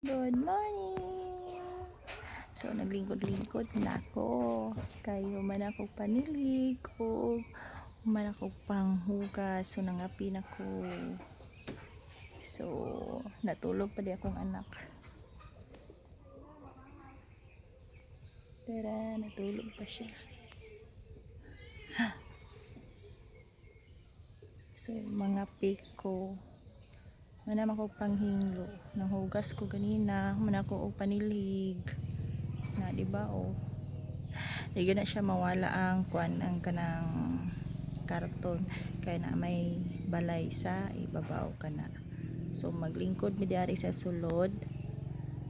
Good morning! So, naglingkod-lingkod na ako. Kayo man ako panilig o man ako panghugas. So, nangapin ako. So, natulog pa di akong anak. Tara, natulog pa siya. So, mga piko. Manam ako panghinglo. Nanghugas ko ganina. Man ako og panilig. Na, diba o? Di na siya mawala ang kuan ang kanang karton kay na may balay sa ibabaw kana. So maglingkod mi diari sa sulod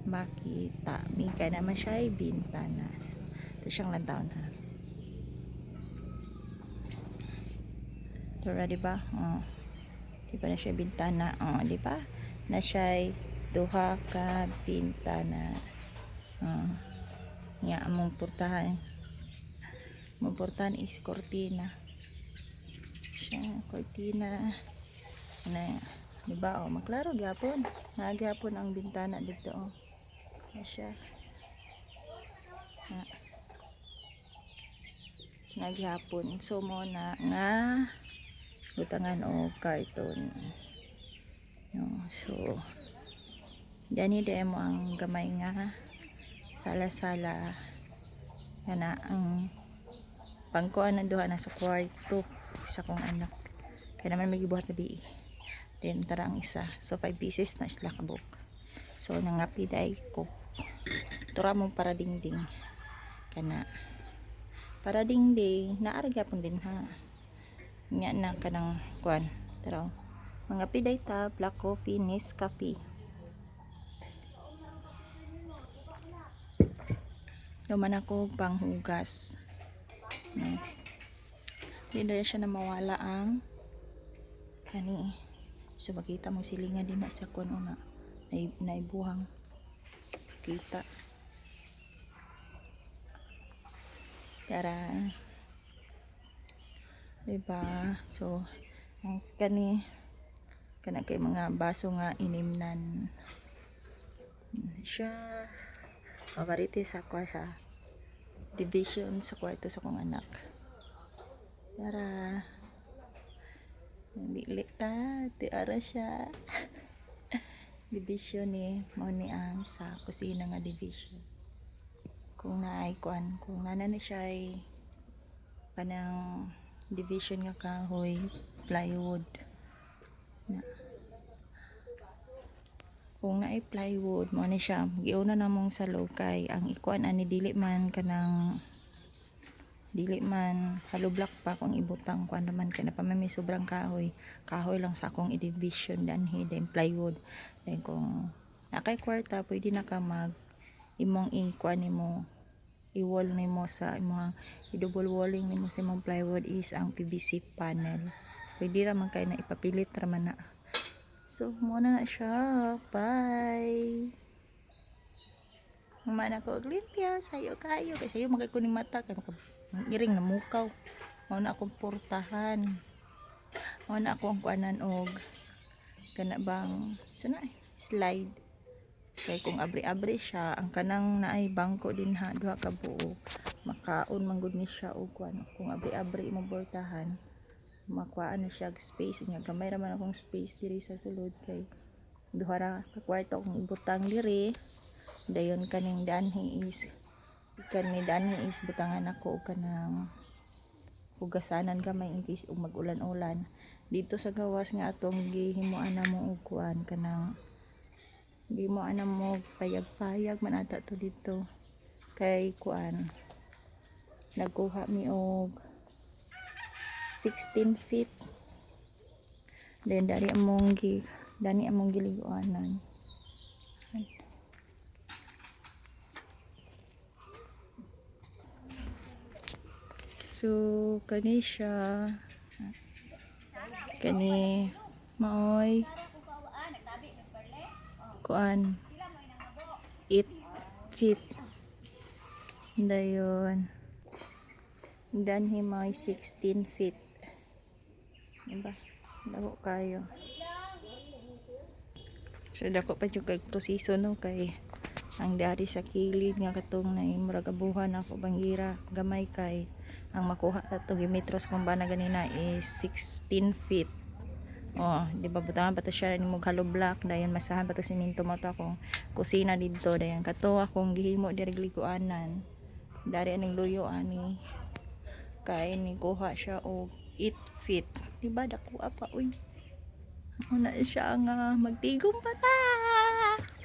makita mi kay naman siya ay bintana. So, ito siyang lantawon ha. Tura diba? Diba na siya bintana? Diba? Na siya ay duha ka bintana. Nga among portahan. Among portahan is kortina. Siya kortina na diba maklaro gyapon nagyapon ang bintana dito na siya nagyapon so mo na nga butangan o carton no. So dani mo ang gamay nga sala-sala kana ang pangkuan na duha na sa kwarto sa kong anak kaya naman may gibuhat na di then tara ang isa so 5 pieces na isla kabuk so nangapiday ko tura mo para dingding kana para dingding naarga pon din ha nya na kanang kuan tara mga piday ta black coffee Nescafe naman ako panghugas hindi na siya na mawala ang kani so makita mo silingan din na sa kuno na naibuhang kita tara diba so ang kani kana kay mga baso nga inimnan siya paborito sa kwa sa division sa kwarto sa kong anak tara bilik ta tiara siya division ni mo ni ang sa kusina nga division kung naay kuan kung nana ni siya ay kanang division nga kahoy plywood na kung naay plywood mo ni siya giuna namong sa lokay ang ikuan ani dili man kanang dili man hollow block pa kung ibutang kuan naman kay napamay sobrang kahoy lang sa akong i-division danhi then plywood then kung nakay kwarta pwede na ka mag imong i-kuan nimo i-wall nimo sa imong i-double walling nimo sa imong plywood is ang PVC panel pwede ra man kay na ipapilit ra man na so mo na siya bye mana ko limpya sayo kayo kasi sayo magay kuning mata kay iring na mukaw mao na akong portahan mao na ako ang kuanan og kana bang sana slide kay kung abri-abri siya ang kanang naay bangko din ha duha ka buo makaon man gud ni siya og kuan kung abri-abri imong portahan makuhaan na siya space nya gamay ra man akong space diri sa sulod kay duha ra ka kwarto akong ibutang diri dayon kaning danhi is butangan ako og kanang hugasanan gamay in case mag-ulan-ulan dito sa gawas nga atong gihimuan na mo og kuan kanang di mo ana mo payag-payag man ata to dito kay kuan nagkuha mi og 16 feet then dani among giliguanan so kani siya kani maoy kuan 8 feet dayon danhi may 16 feet diba dako kayo So dako pa jud kay proseso no kay ang dari sa kilid nga katong na murag abuhan ako bangira gamay kay ang makuha ato gimetros kung ba na ganina is 16 feet. Oh, di ba butangan pa to siya ni mog hollow block dayon masahan pa to siminto mo to akong kusina didto dayon kato akong gihimo diri liguanan. Dari aning luyo ani kay ni kuha siya og 8 feet. Di ba dako pa uy. Una siya nga magtigom pa ta.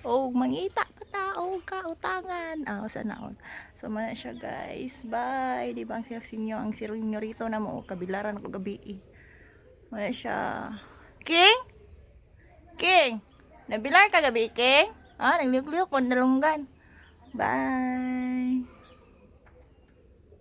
O mangita pa ta o kautangan. Sa naon. So man siya guys. Bye. Di ba ang sinyo ang senyorito na mo kabilaran ako gabi. Man siya. King? King? Nabilar ka gabi, King? Nagliyok-liyok po nalunggan. Bye.